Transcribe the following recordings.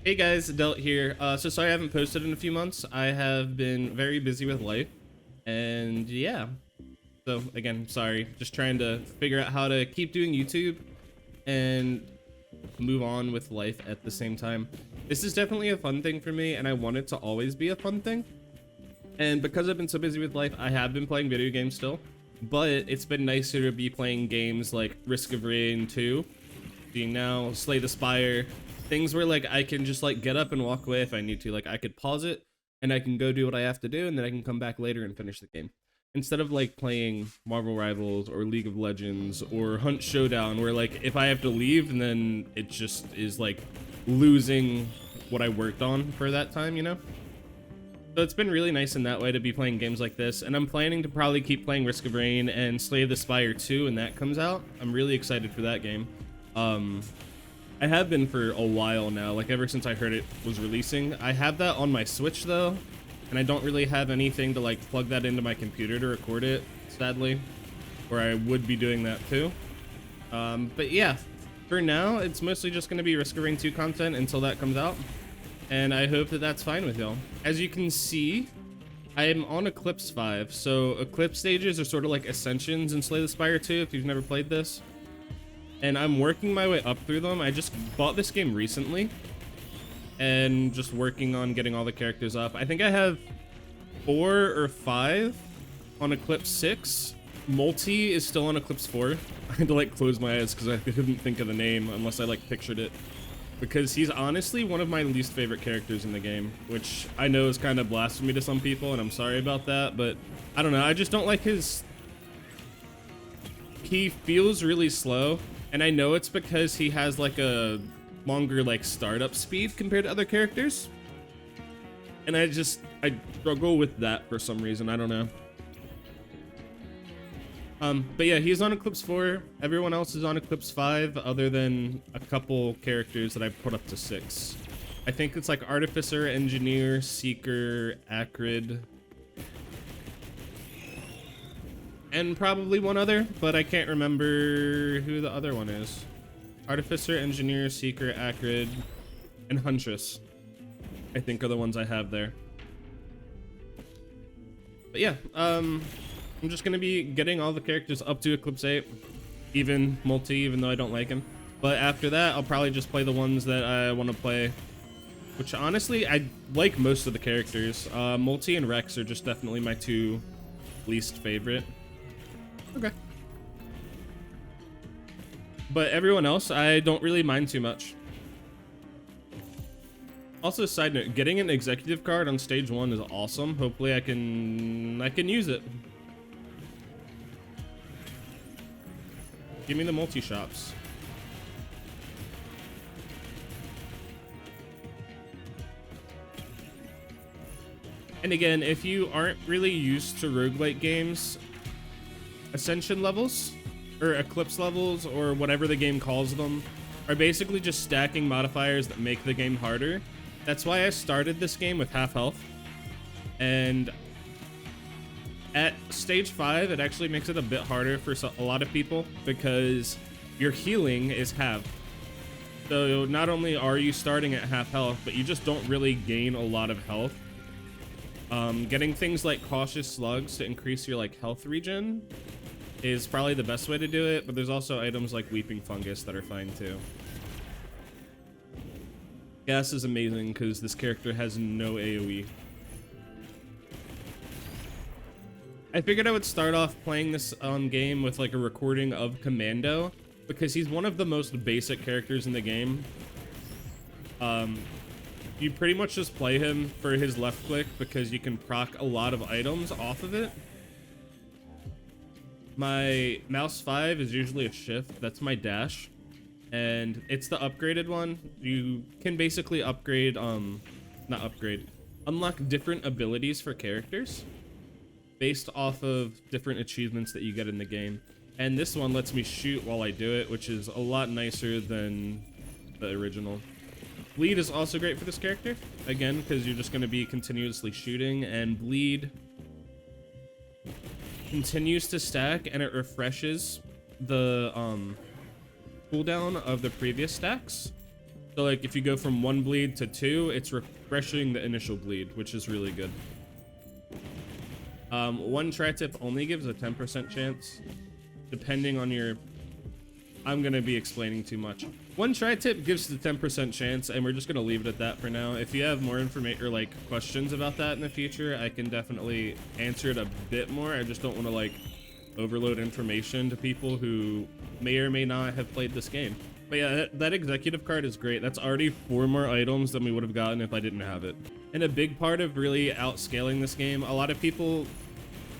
Hey guys, Delt here. So sorry I haven't posted in a few months. I have been very busy with life, and yeah. So again, sorry. Just trying to figure out how to keep doing YouTube and move on with life at the same time. This is definitely a fun thing for me, and I want it to always be a fun thing. And because I've been so busy with life, I have been playing video games still, but it's been nicer to be playing games like Risk of Rain 2, being now Slay the Spire. Things where like I can just like get up and walk away if I need to. Like I could pause it and I can go do what I have to do, and then I can come back later and finish the game. Instead of like playing Marvel Rivals or League of Legends or Hunt Showdown, where like if I have to leave, and then it just is like losing what I worked on for that time, you know? So it's been really nice in that way to be playing games like this, and I'm planning to probably keep playing Risk of Rain and Slay the Spire 2 when that comes out. I'm really excited for that game. I have been for a while now, like ever since I heard it was releasing. I have that on my Switch though, and I don't really have anything to like plug that into my computer to record it, sadly, or I would be doing that too. But yeah, for now, it's mostly just going to be Risk of Rain 2 content until that comes out, and I hope that that's fine with y'all. As you can see, I am on Eclipse 5, so Eclipse stages are sort of like Ascensions in Slay the Spire 2 if you've never played this. And I'm working my way up through them. I just bought this game recently and just working on getting all the characters up. I think I have 4 or 5 on Eclipse 6. Multi is still on Eclipse 4. I had to like close my eyes because I couldn't think of the name unless I like pictured it. Because he's honestly one of my least favorite characters in the game, which I know is kind of blasphemy to some people, and I'm sorry about that, but I don't know. I just don't like his... He feels really slow. And I know it's because he has like a longer like startup speed compared to other characters. And I struggle with that for some reason. I don't know. But yeah, he's on Eclipse 4. Everyone else is on Eclipse 5 other than a couple characters that I've put up to 6. I think it's like Artificer, Engineer, Seeker, Acrid, and probably one other, but I can't remember who the other one is. Artificer, Engineer, Seeker, Acrid, and Huntress, I think, are the ones I have there. But yeah, I'm just gonna be getting all the characters up to Eclipse 8, even Multi, even though I don't like him. But after that, I'll probably just play the ones that I want to play, which honestly, I like most of the characters. Multi and Rex are just definitely my 2 least favorite. Okay. But everyone else, I don't really mind too much. Also, side note, getting an executive card on stage 1 is awesome. Hopefully I can use it. Give me the multi-shops. And again, if you aren't really used to roguelike games, Ascension levels, or Eclipse levels, or whatever the game calls them, are basically just stacking modifiers that make the game harder. That's why I started this game with half health. And at stage 5, it actually makes it a bit harder for a lot of people because your healing is halved. So not only are you starting at half health, but you just don't really gain a lot of health. Getting things like Cautious Slugs to increase your like health regen is probably the best way to do it, but there's also items like Weeping Fungus that are fine too. Gas is amazing because this character has no AoE. I figured I would start off playing this game with like a recording of Commando because he's one of the most basic characters in the game. You pretty much just play him for his left click because you can proc a lot of items off of it. My mouse 5 is usually a shift. That's my dash. And it's the upgraded one. You can basically upgrade, unlock different abilities for characters based off of different achievements that you get in the game. And this one lets me shoot while I do it, which is a lot nicer than the original. Bleed is also great for this character, again, because you're just going to be continuously shooting, and Bleed continues to stack, and it refreshes the cooldown of the previous stacks. So like if you go from 1 bleed to 2, it's refreshing the initial bleed, which is really good. 1 tri-tip only gives a 10% chance, depending on your... I'm gonna be explaining too much. 1 tri-tip gives the 10% chance, and we're just gonna leave it at that for now. If you have more information or like questions about that in the future, I can definitely answer it a bit more. I just don't want to like overload information to people who may or may not have played this game. But yeah, that executive card is great. That's already 4 more items than we would have gotten if I didn't have it. And a big part of really outscaling this game, a lot of people,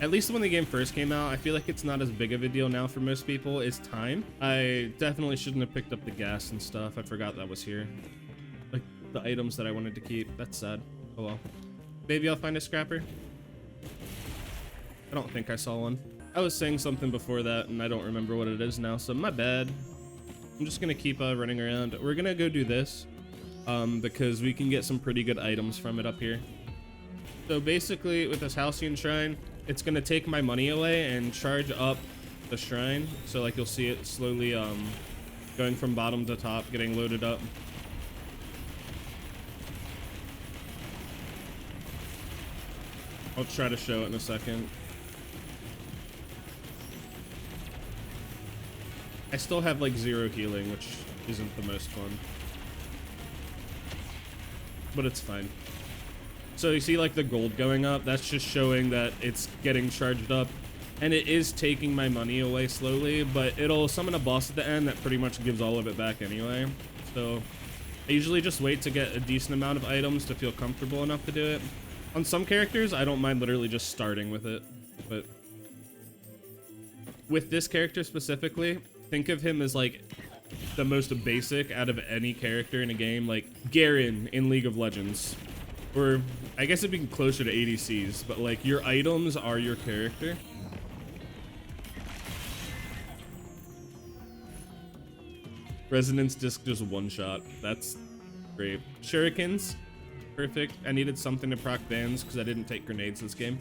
at least when the game first came out, I feel like it's not as big of a deal now for most people, is time. I definitely shouldn't have picked up the gas and stuff. I forgot that was here. Like the items that I wanted to keep. That's sad. Oh well. Maybe I'll find a scrapper. I don't think I saw one. I was saying something before that and I don't remember what it is now, so my bad. I'm just gonna keep running around. We're gonna go do this because we can get some pretty good items from it up here. So basically with this Halcyon Shrine, it's gonna take my money away and charge up the shrine. So like you'll see it slowly going from bottom to top, getting loaded up. I'll try to show it in a second. I still have like 0 healing, which isn't the most fun. But it's fine. So you see like the gold going up, that's just showing that it's getting charged up. And it is taking my money away slowly, but it'll summon a boss at the end that pretty much gives all of it back anyway. So I usually just wait to get a decent amount of items to feel comfortable enough to do it. On some characters, I don't mind literally just starting with it, but with this character specifically, think of him as like the most basic out of any character in a game, like Garen in League of Legends. Or I guess it'd be closer to ADCs, but like your items are your character. Resonance disc just 1 shot. That's great. Shurikens, perfect. I needed something to proc bans because I didn't take grenades this game.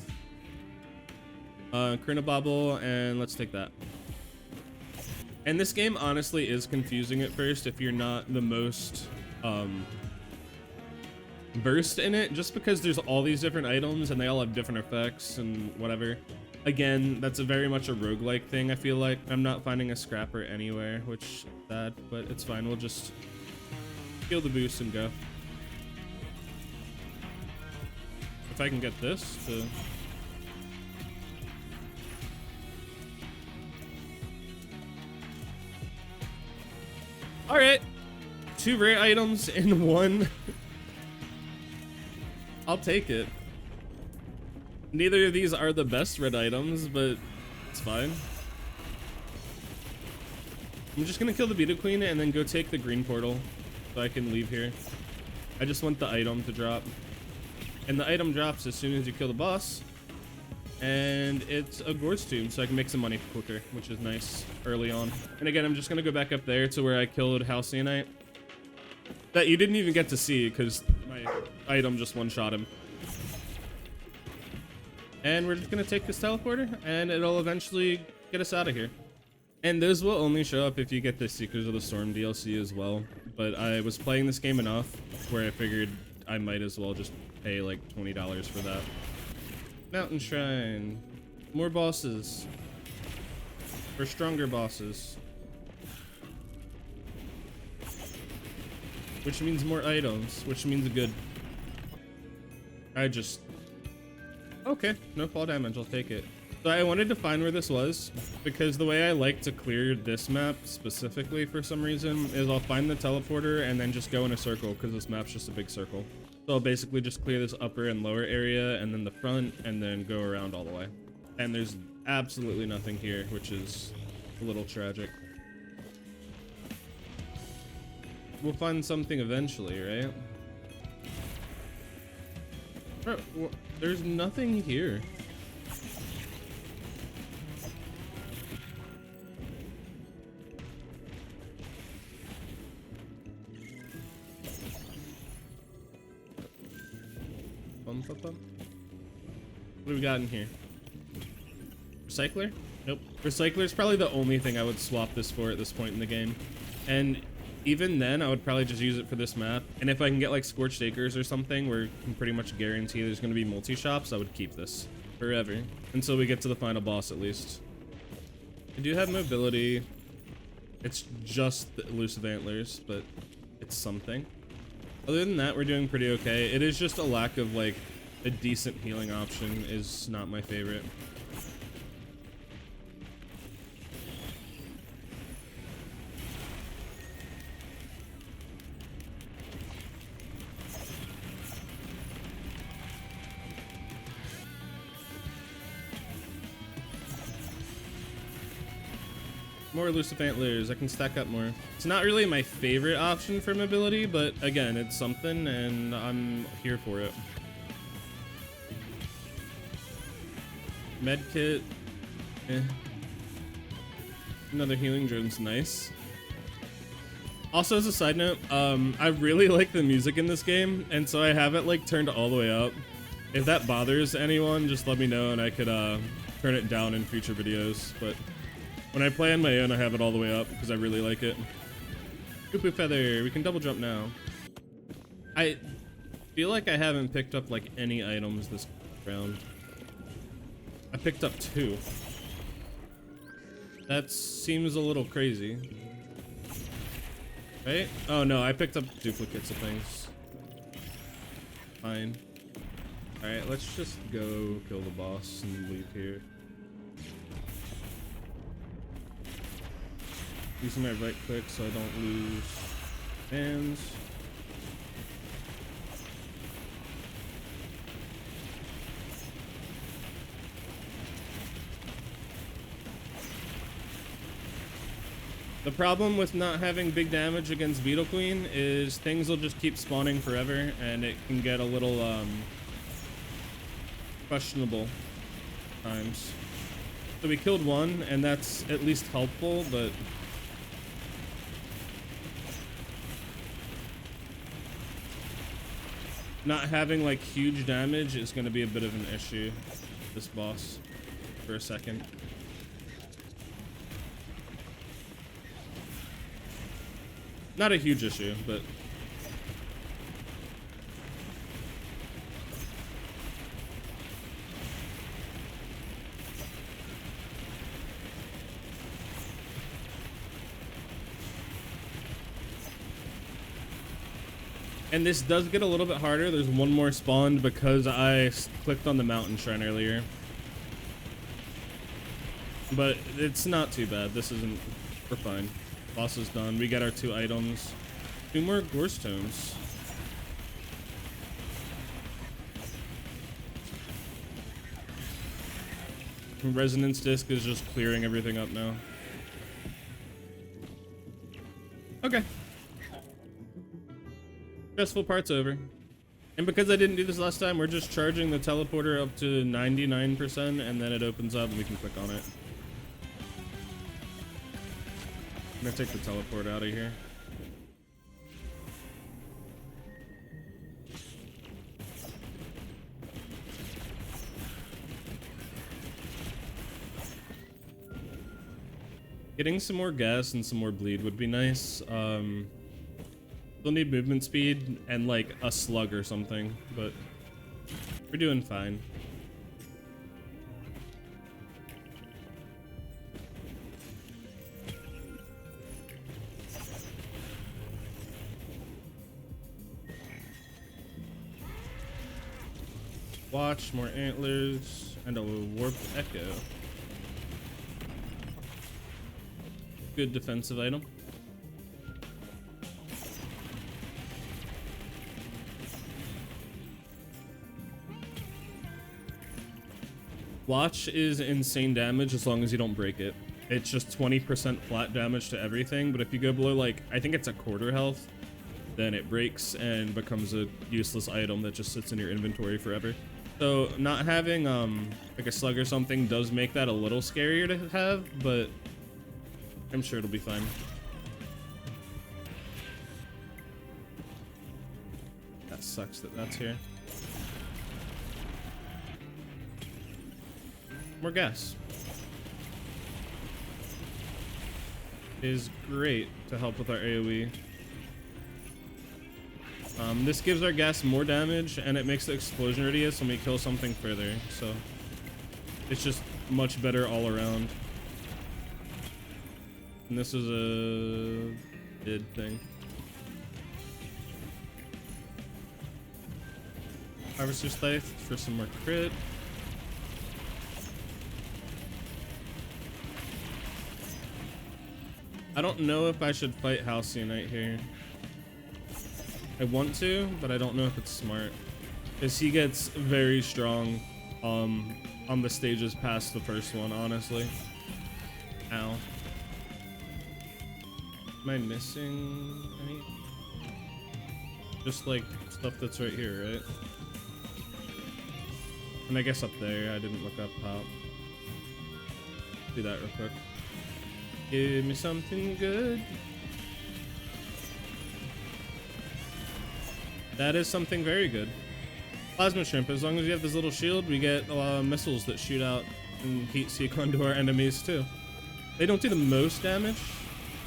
Chronobobble, and let's take that. And this game honestly is confusing at first if you're not the most versed in it, just because there's all these different items and they all have different effects and whatever. Again, that's very much a roguelike thing, I feel like. I'm not finding a scrapper anywhere, which is sad, but it's fine. We'll just heal the boost and go. If I can get this to... Alright, 2 rare items in 1. I'll take it. Neither of these are the best red items, but it's fine. I'm just gonna kill the Beta Queen and then go take the green portal so I can leave here. I just want the item to drop. And the item drops as soon as you kill the boss. And it's a Gore's Tomb, so I can make some money quicker, which is nice early on. And again, I'm just gonna go back up there to where I killed Halcyonite. That you didn't even get to see because my item just one-shot him. And we're just gonna take this teleporter and it'll eventually get us out of here. And those will only show up if you get the Seekers of the Storm DLC as well. But I was playing this game enough where I figured I might as well just pay like $20 for that. Mountain Shrine. More bosses. Or stronger bosses. Which means more items, which means good. Okay, no fall damage, I'll take it. So I wanted to find where this was, because the way I like to clear this map specifically for some reason is I'll find the teleporter and then just go in a circle, because this map's just a big circle. So I'll basically just clear this upper and lower area and then the front and then go around all the way. And there's absolutely nothing here, which is a little tragic. We'll find something eventually, right? Bro, there's nothing here. What do we got in here? Recycler? Nope. Recycler is probably the only thing I would swap this for at this point in the game. And even then, I would probably just use it for this map. And if I can get like Scorched Acres or something where you can pretty much guarantee there's going to be multi-shops, I would keep this forever until we get to the final boss at least. I do have mobility. It's just the elusive antlers, but it's something. Other than that, we're doing pretty okay. It is just a lack of like a decent healing option is not my favorite. More elusive antlers. I can stack up more. It's not really my favorite option for mobility, but again, it's something and I'm here for it. Medkit. Eh. Another healing drone's nice. Also, as a side note, I really like the music in this game, and so I have it like turned all the way up. If that bothers anyone, just let me know and I could turn it down in future videos, but when I play on my own, I have it all the way up because I really like it. Cuckoo feather, we can double jump now. I feel like I haven't picked up like any items this round. I picked up 2. That seems a little crazy. Right? Oh no, I picked up duplicates of things. Fine. Alright, let's just go kill the boss and leave here. Using my right click so I don't lose hands. The problem with not having big damage against Beetle Queen is things will just keep spawning forever and it can get a little questionable times. So we killed one and that's at least helpful, but not having like huge damage is going to be a bit of an issue, this boss, for a second. Not a huge issue, but and this does get a little bit harder. There's one more spawned because I clicked on the mountain shrine earlier. But it's not too bad. This isn't... We're fine. Boss is done. We get our 2 items. 2 more Gorse Tomes. Resonance Disc is just clearing everything up now. Okay. Stressful part's over. And because I didn't do this last time, we're just charging the teleporter up to 99% and then it opens up and we can click on it. I'm gonna take the teleport out of here. Getting some more gas and some more bleed would be nice. Still need movement speed and like a slug or something, but we're doing fine. Watch, more antlers, and a warped echo. Good defensive item. Watch is insane damage as long as you don't break it. It's just 20% flat damage to everything, but if you go below like, I think it's a quarter health, then it breaks and becomes a useless item that just sits in your inventory forever. So not having like a slug or something does make that a little scarier to have, but I'm sure it'll be fine. That sucks that that's here. More gas. Is great to help with our AoE. This gives our gas more damage, and it makes the explosion radius when we kill something further. So it's just much better all around. And this is a bid thing. Harvester's Scythe for some more crit. I don't know if I should fight Halcyonite here. I want to, but I don't know if it's smart. Because he gets very strong on the stages past the first one, honestly. Ow. Am I missing any? Just like stuff that's right here, right? And I guess up there, I didn't look up top. Do that real quick. Give me something good. That is something very good. Plasma Shrimp, as long as you have this little shield, we get missiles that shoot out and heat seek onto our enemies too. They don't do the most damage,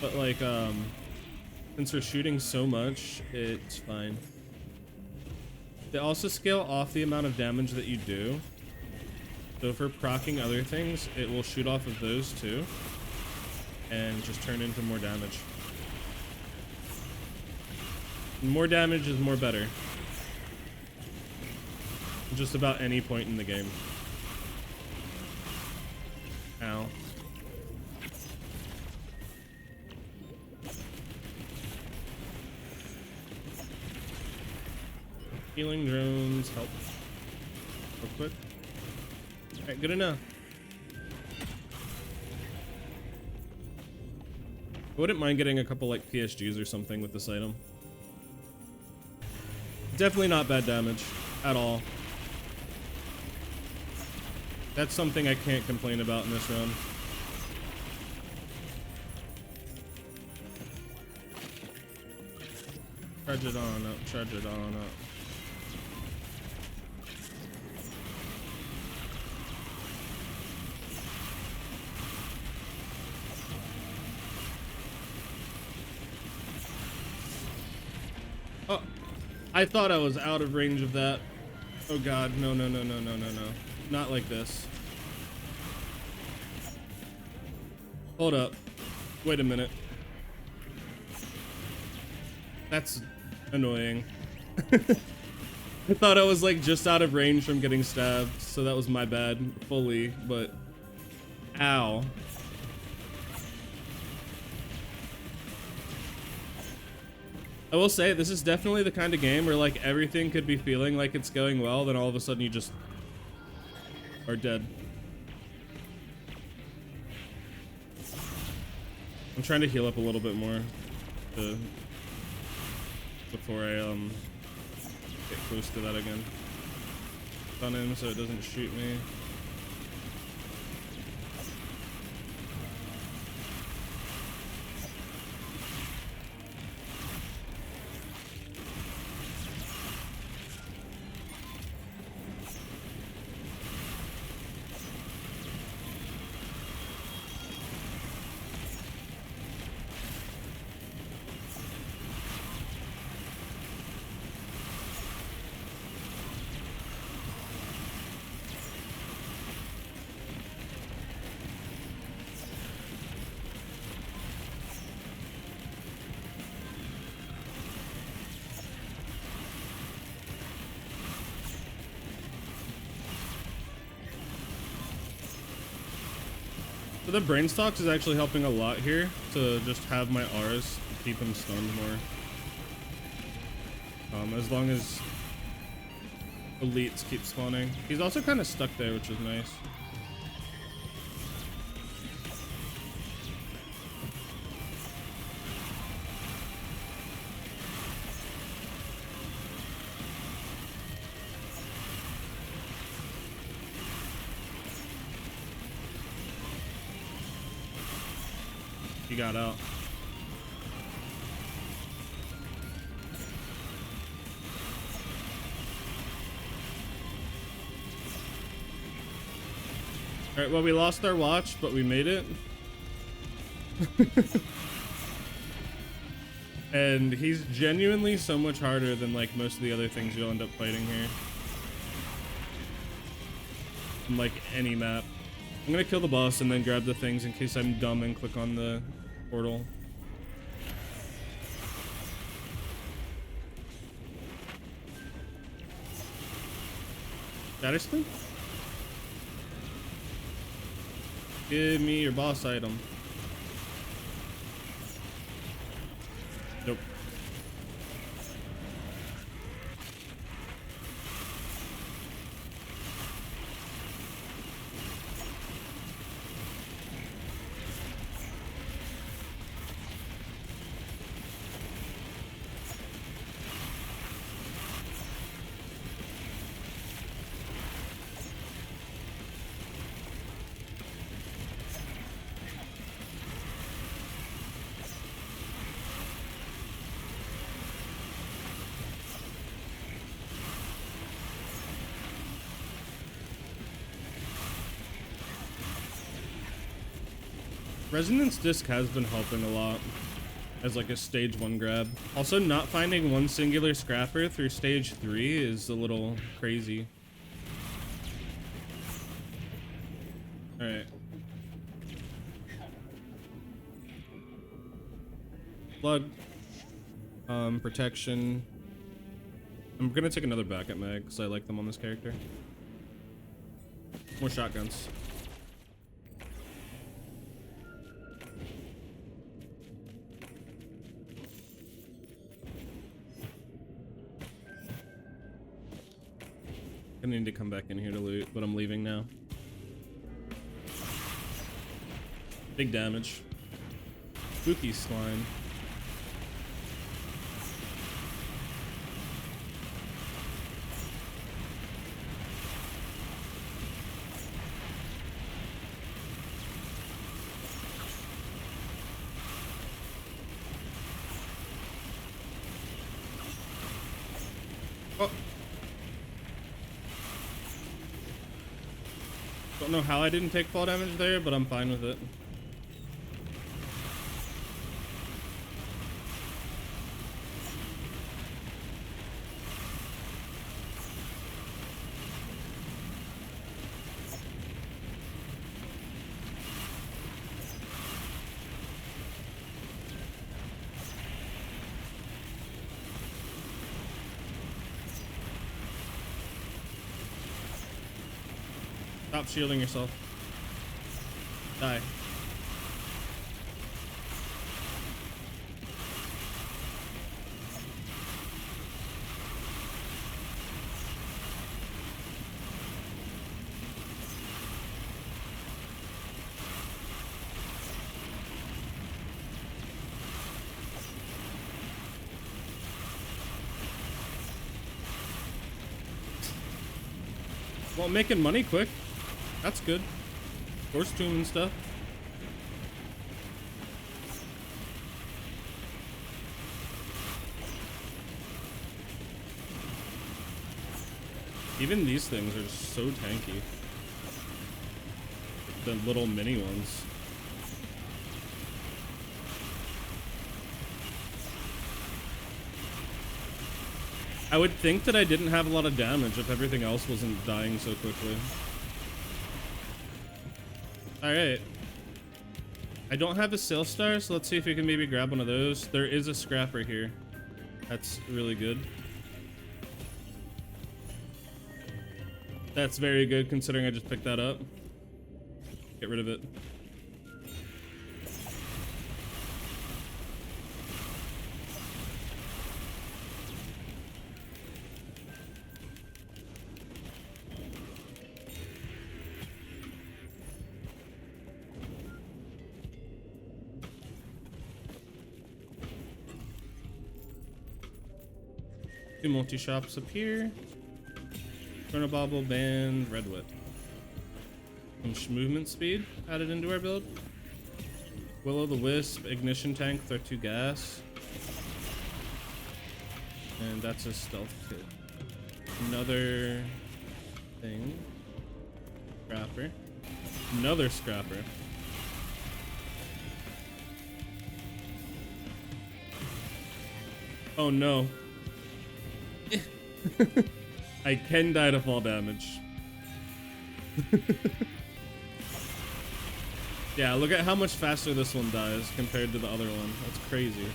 but like, since we're shooting so much, it's fine. They also scale off the amount of damage that you do. So if we're proccing other things, it will shoot off of those too. And just turn into more damage. More damage is more better. Just about any point in the game. Ow. Healing drones help. Real quick. Alright, good enough. I wouldn't mind getting a couple like PSGs or something with this item. Definitely not bad damage at all. That's something I can't complain about in this run. Charge it on up, charge it on up. Oh, I thought I was out of range of that. Oh god, no, no, no, no, no, no, no. Not like this. Hold up. Wait a minute. That's annoying. I thought I was like just out of range from getting stabbed, so that was my bad fully, but ow. I will say, this is definitely the kind of game where like everything could be feeling like it's going well, then all of a sudden you just are dead. I'm trying to heal up a little bit more before I get close to that again. On him so it doesn't shoot me. So the brain stocks is actually helping a lot here to just have my R's to keep him stunned more. As long as elites keep spawning. He's also kind of stuck there, which is nice. He got out. Alright, well, we lost our watch, but we made it. And he's genuinely so much harder than like most of the other things you'll end up fighting here. On like any map. I'm gonna kill the boss and then grab the things in case I'm dumb and click on the portal. Shattersplint? Give me your boss item. Nope. Resonance Disc has been helping a lot as like a stage 1 grab. Also, not finding one singular scrapper through stage 3 is a little crazy. Alright. Blood. Protection. I'm gonna take another backup mag because I like them on this character. More shotguns. I need to come back in here to loot, but I'm leaving now. Big damage. Spooky slime. Oh. Don't know how I didn't take fall damage there, but I'm fine with it. Stop shielding yourself. Die. Well, making money quick. That's good. Horse tomb and stuff. Even these things are so tanky. The little mini ones. I would think that I didn't have a lot of damage if everything else wasn't dying so quickly. Alright. I don't have a sales star, so let's see if we can maybe grab one of those. There is a scrapper here. That's really good. That's very good considering I just picked that up. Get rid of it. Two multi-shops up here. Chronobobble, Band, Redwood. Some movement speed added into our build. Will-o'-the-Wisp, Ignition Tank with our 2 gas. And that's a stealth kit. Another thing. Scrapper. Another scrapper. Oh no. I can die to fall damage. Yeah, look at how much faster this one dies compared to the other one. That's crazy.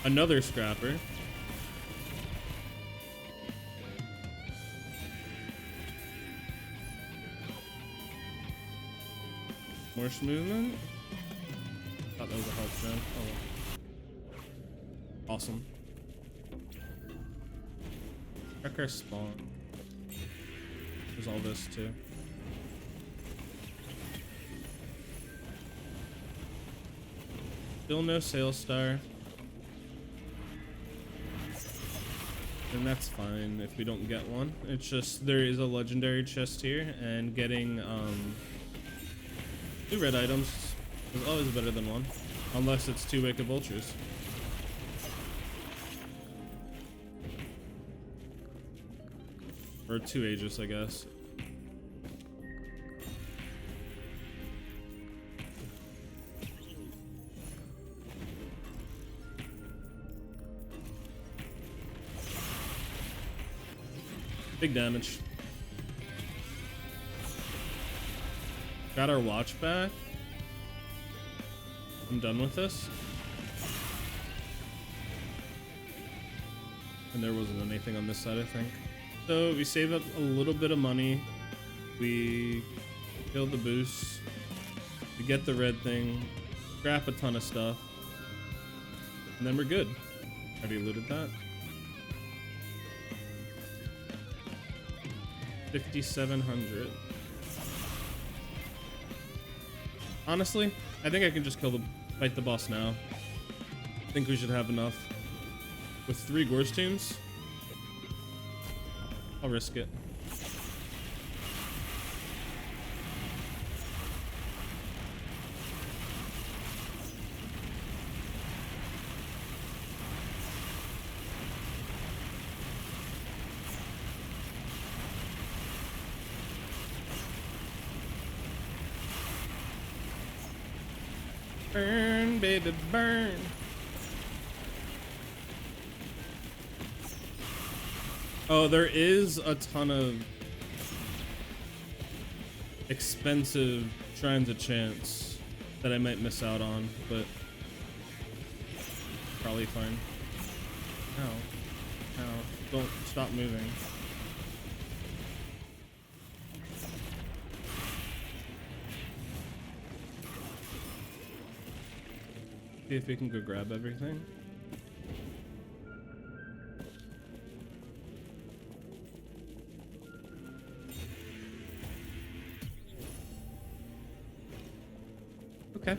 Another scrapper. More movement. Thought that was a health gen. Oh well. Awesome. Check our spawn. There's all this too. Still no sales star. And that's fine if we don't get one. It's just there is a legendary chest here, and getting 2 red items is always better than 1. Unless it's 2 wicked vultures. Or 2 Aegis, I guess. Big damage. Got our watch back. I'm done with this. And there wasn't anything on this side, I think. So we save up a little bit of money. We kill the boost. We get the red thing. Scrap a ton of stuff. And then we're good. Already looted that. 5,700. Honestly, I think I can just fight the boss now. I think we should have enough. With 3 Gorse Tombs, I'll risk it. Burn, baby, burn. Oh, there is a ton of expensive Shrines of Chance that I might miss out on, but probably fine. Ow. Ow. Don't stop moving. See if we can go grab everything. Okay.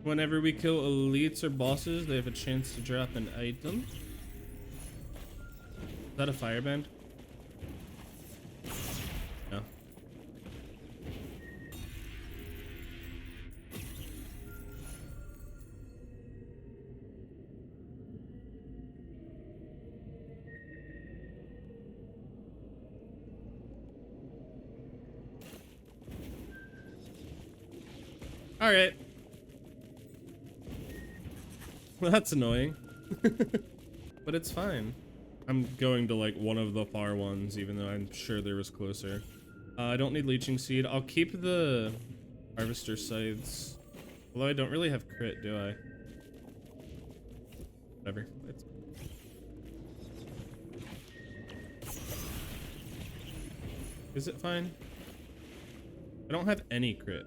Whenever we kill elites or bosses, they have a chance to drop an item. Is that a fireband? No. All right. Well, that's annoying. But it's fine. I'm going to like one of the far ones, even though I'm sure there was closer. I don't need leeching seed. I'll keep the harvester scythes. Although I don't really have crit, do I? Whatever. Is it fine? I don't have any crit.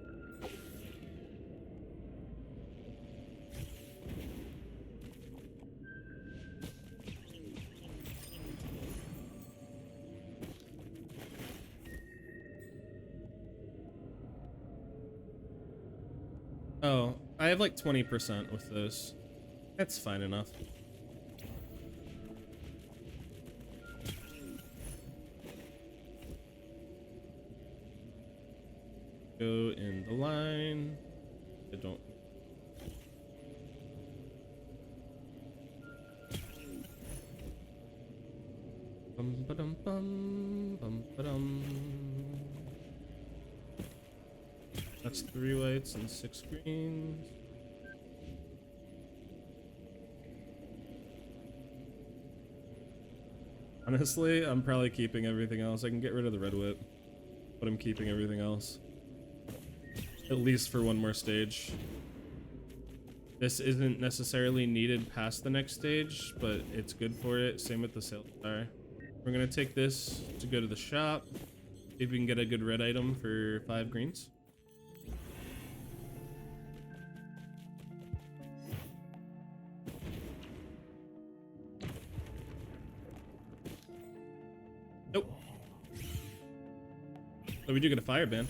Oh, I have like 20% with this. That's fine enough. Go in the line. I don't. Bum ba dum bum bum ba dum. That's 3 whites and 6 greens. Honestly, I'm probably keeping everything else. I can get rid of the red whip, but I'm keeping everything else. At least for one more stage. This isn't necessarily needed past the next stage, but it's good for it. Same with the sales star. We're gonna take this to go to the shop. See if we can get a good red item for 5 greens. Nope. Oh, we do get a fire band.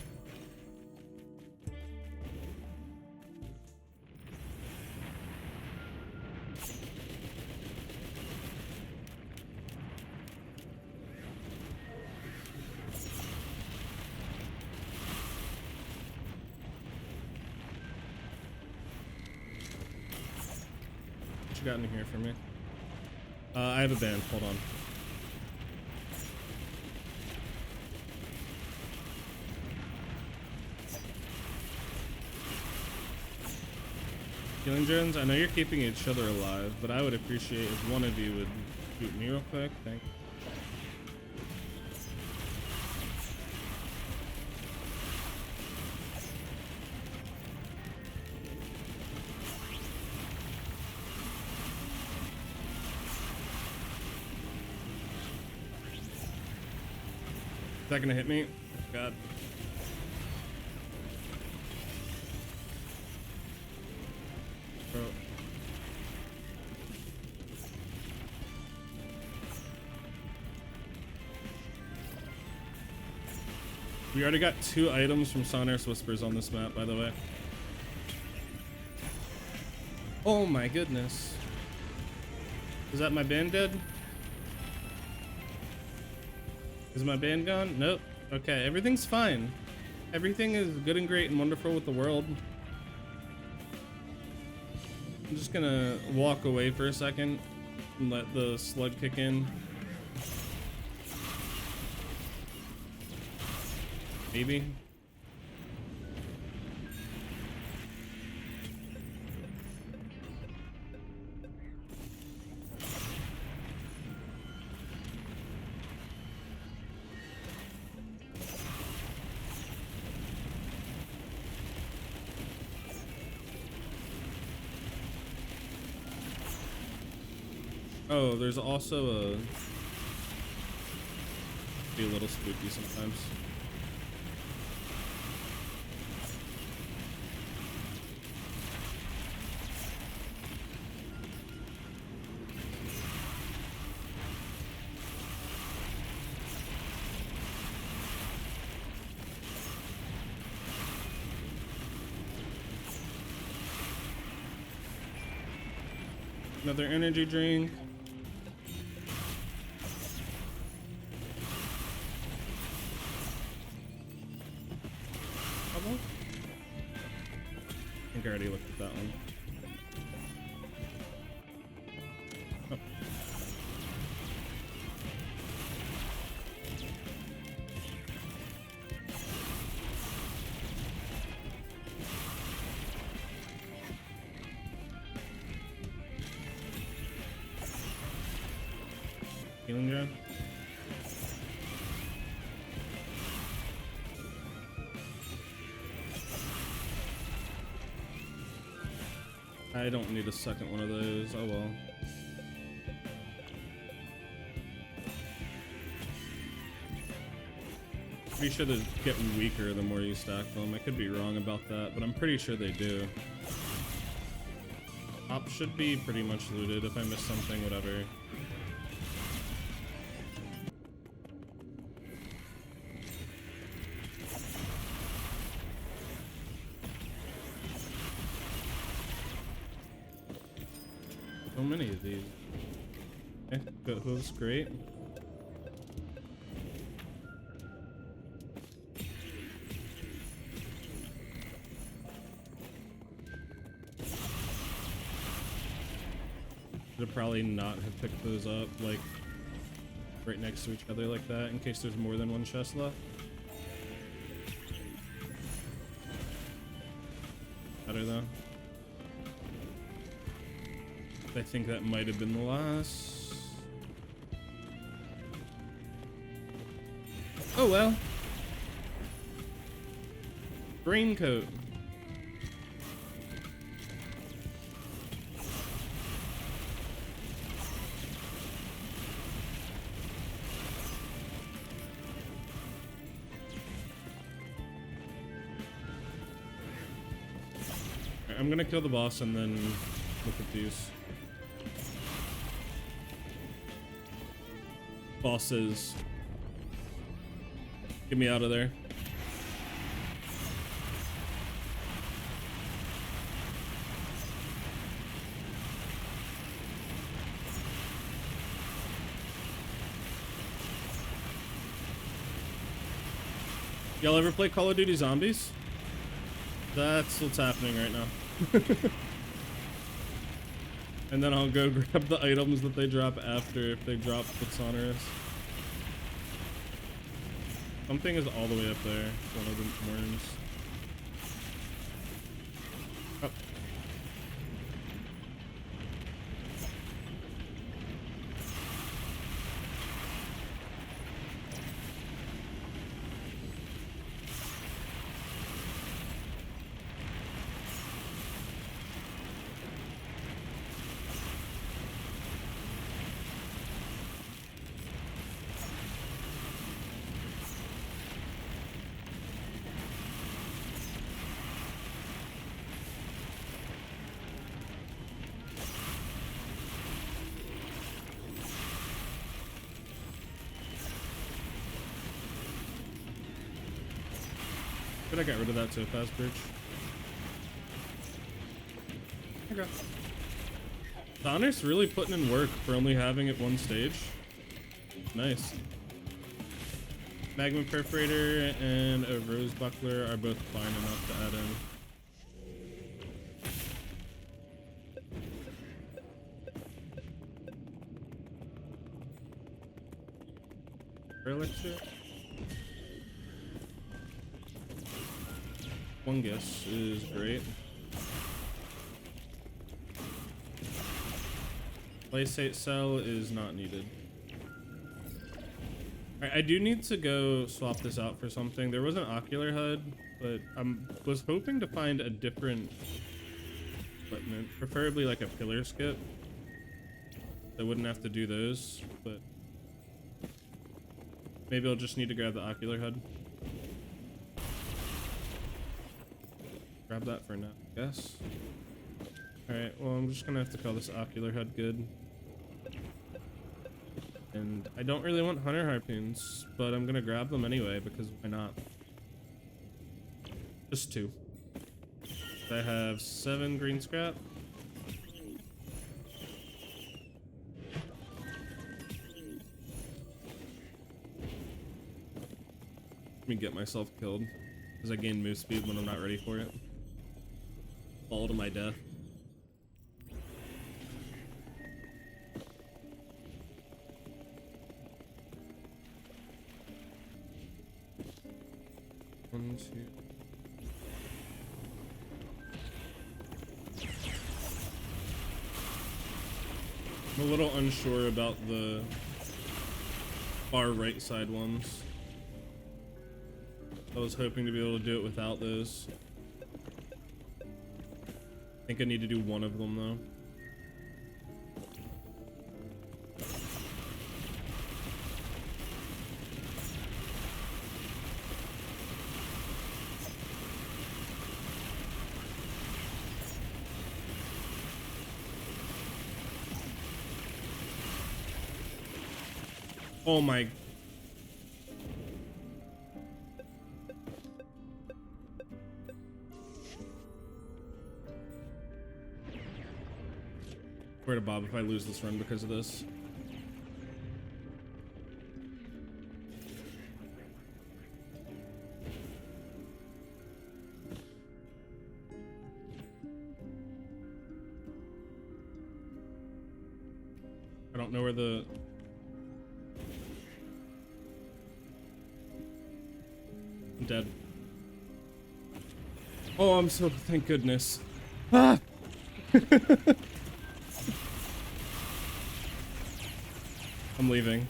What you got in here for me? I have a band. Hold on. Healing drones, I know you're keeping each other alive, but I would appreciate if one of you would shoot me real quick. Thank you. Is that gonna hit me? God. Bro. We already got 2 items from Sonorous Whispers on this map, by the way. Oh my goodness. Is that my band dead? Is my band gone? Nope. Okay, everything's fine. Everything is good and great and wonderful with the world. I'm just gonna walk away for a second and let the slug kick in. Maybe. Oh, there's also a... be a little spooky sometimes. Another energy drink. I think I already looked at that one. Oh. Healing drone. I don't need a second one of those. Oh well. Pretty sure they're getting weaker the more you stack them. I could be wrong about that, but I'm pretty sure they do. Top should be pretty much looted. If I miss something, whatever. So many of these. Okay, goat hooves, great. Should probably not have picked those up, like, right next to each other like that, in case there's more than one chest left. better though. I think that might have been the last. Oh well. Raincoat. I'm gonna kill the boss and then look at these. Bosses. Get me out of there. Y'all ever play Call of Duty Zombies? That's what's happening right now. And then I'll go grab the items that they drop after if they drop what's on us. Something is all the way up there. One of the worms. Oh. Did I get rid of that so fast, Bridge? Okay. Sonic's really putting in work for only having it one stage. Nice. Magma Perforator and a Rose Buckler are both fine enough to add in. Elixir. One guess is great. Playstate cell is not needed. Alright, I do need to go swap this out for something. There was an ocular HUD, but I was hoping to find a different equipment, preferably like a pillar skip. I wouldn't have to do those, but maybe I'll just need to grab the ocular HUD. Grab that for now, I guess. Alright, well, I'm just gonna have to call this ocular HUD good. And I don't really want hunter harpoons, but I'm gonna grab them anyway, because why not? Just 2. I have 7 green scrap. Let me get myself killed, because I gain move speed when I'm not ready for it. Fall to my death. One, two. I'm a little unsure about the far right side ones. I was hoping to be able to do it without those. I think I need to do one of them though. Oh my. Where to Bob if I lose this run because of this? I don't know where the... I'm dead. Oh, I'm so, thank goodness. Ah! I'm leaving.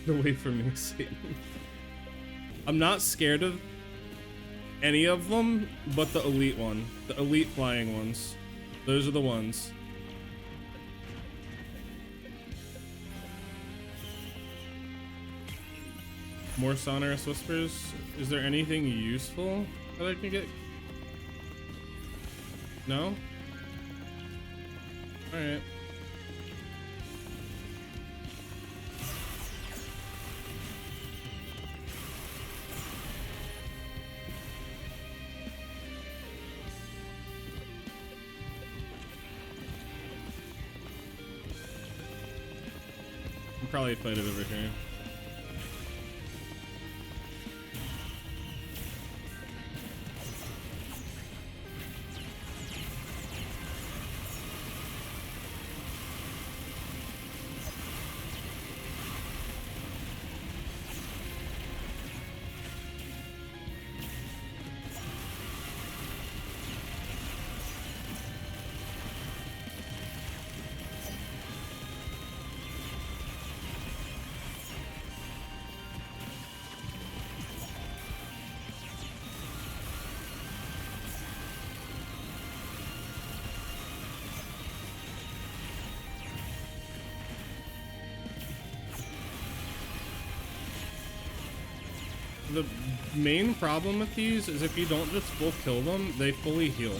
Away from me, Satan. I'm not scared of any of them, but the elite one. The elite flying ones. Those are the ones. More sonorous whispers. Is there anything useful that I can get? No? Alright. I'll probably fight it over here. The main problem with these is if you don't just full kill them, they fully heal.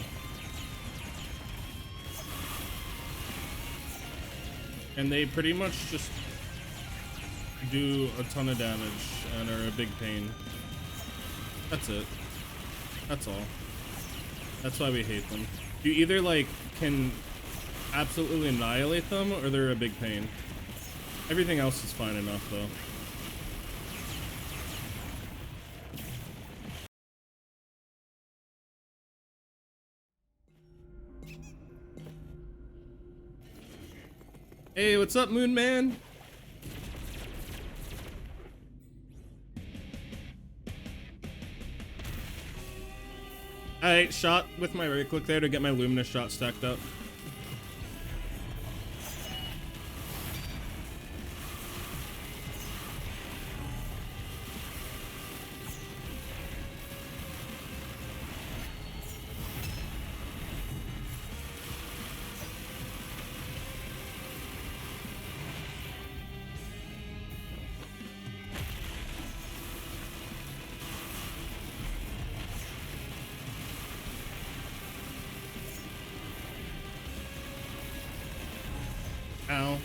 And they pretty much just do a ton of damage and are a big pain. That's it. That's all. That's why we hate them. You either like can absolutely annihilate them or they're a big pain. Everything else is fine enough though. Hey, what's up, Moon Man? I shot with my right click there to get my luminous shot stacked up. Ow.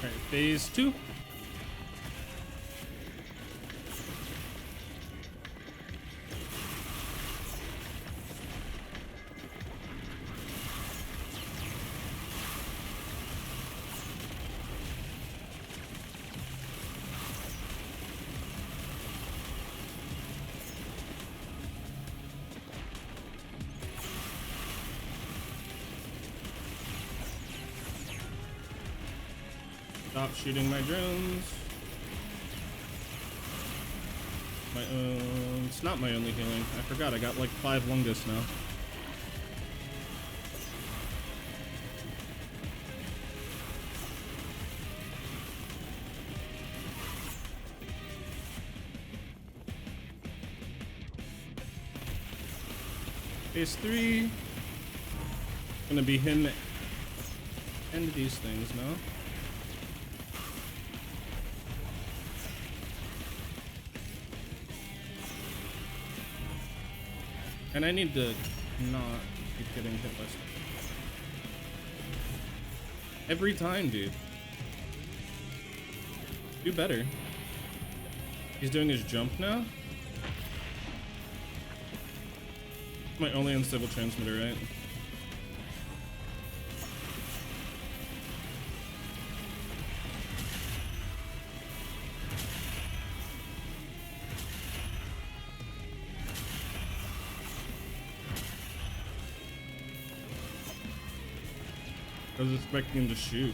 Alright, phase 2. Stop shooting my drones. It's not my only healing. I forgot I got like 5 Lungus now. Phase 3. Gonna be him and these things now. And I need to not keep getting hit by stuff. Every time, dude. Do better. He's doing his jump now. My only unstable transmitter, right? I was expecting him to shoot.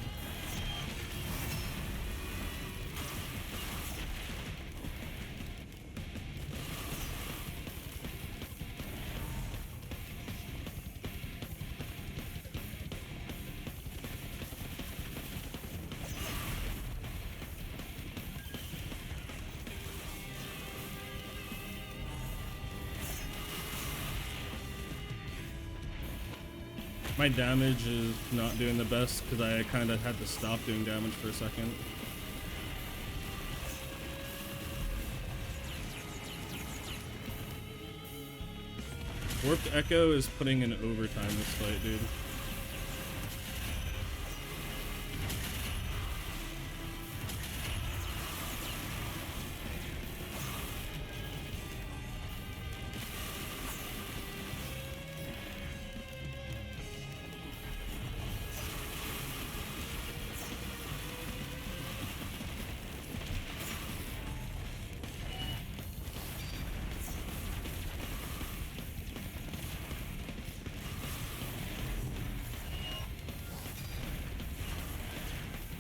My damage is not doing the best because I kind of had to stop doing damage for a second. Warped Echo is putting in overtime this fight, dude.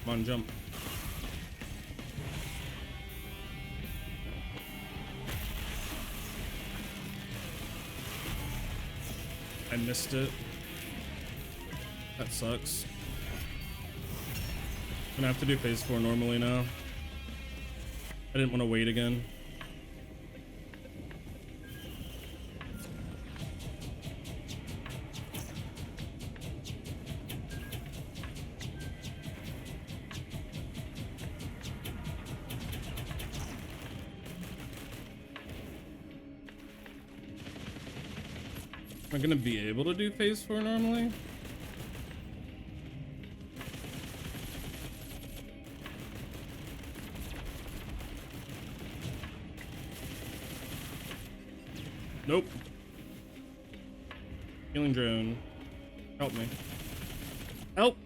Come on, jump. I missed it. That sucks. Gonna have to do phase 4 normally now. I didn't want to wait again. Am I gonna be able to do phase 4 normally? Nope. Healing drone. Help me. Help!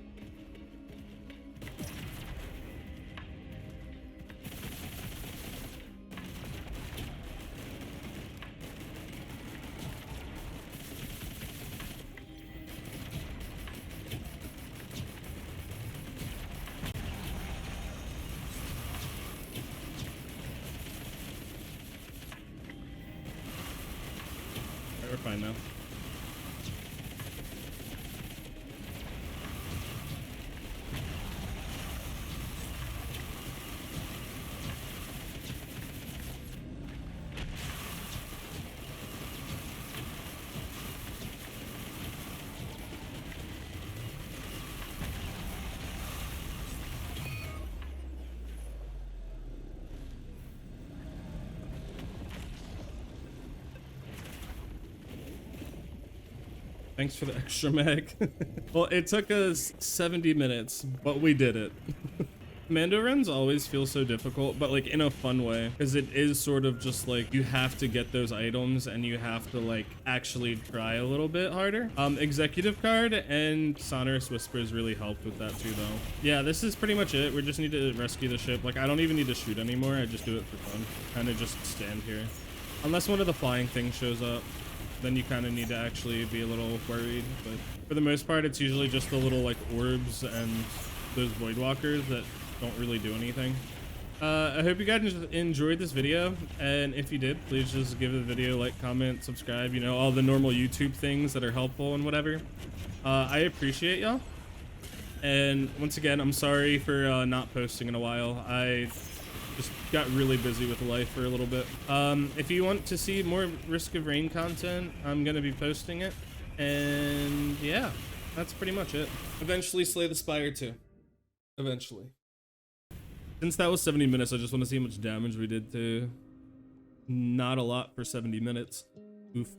We're fine now. Thanks for the extra mag. Well, it took us 70 minutes, but we did it. Commando runs always feel so difficult, but like in a fun way, because it is sort of just like you have to get those items and you have to like actually try a little bit harder. Executive card and Sonorous Whispers really helped with that too, though. Yeah, this is pretty much it. We just need to rescue the ship. Like, I don't even need to shoot anymore. I just do it for fun. Kind of just stand here. Unless one of the flying things shows up, then you kind of need to actually be a little worried. But for the most part, it's usually just the little like orbs and those void walkers that don't really do anything. I hope you guys enjoyed this video, and if you did, please just give the video a like, comment, subscribe, you know, all the normal YouTube things that are helpful and whatever. I appreciate y'all, and once again, I'm sorry for not posting in a while. I Just got really busy with life for a little bit. If you want to see more Risk of Rain content, I'm gonna be posting it. And yeah, that's pretty much it. Eventually slay the Spire too. Eventually. Since that was 70 minutes, I just want to see how much damage we did to. Not a lot for 70 minutes. Oof.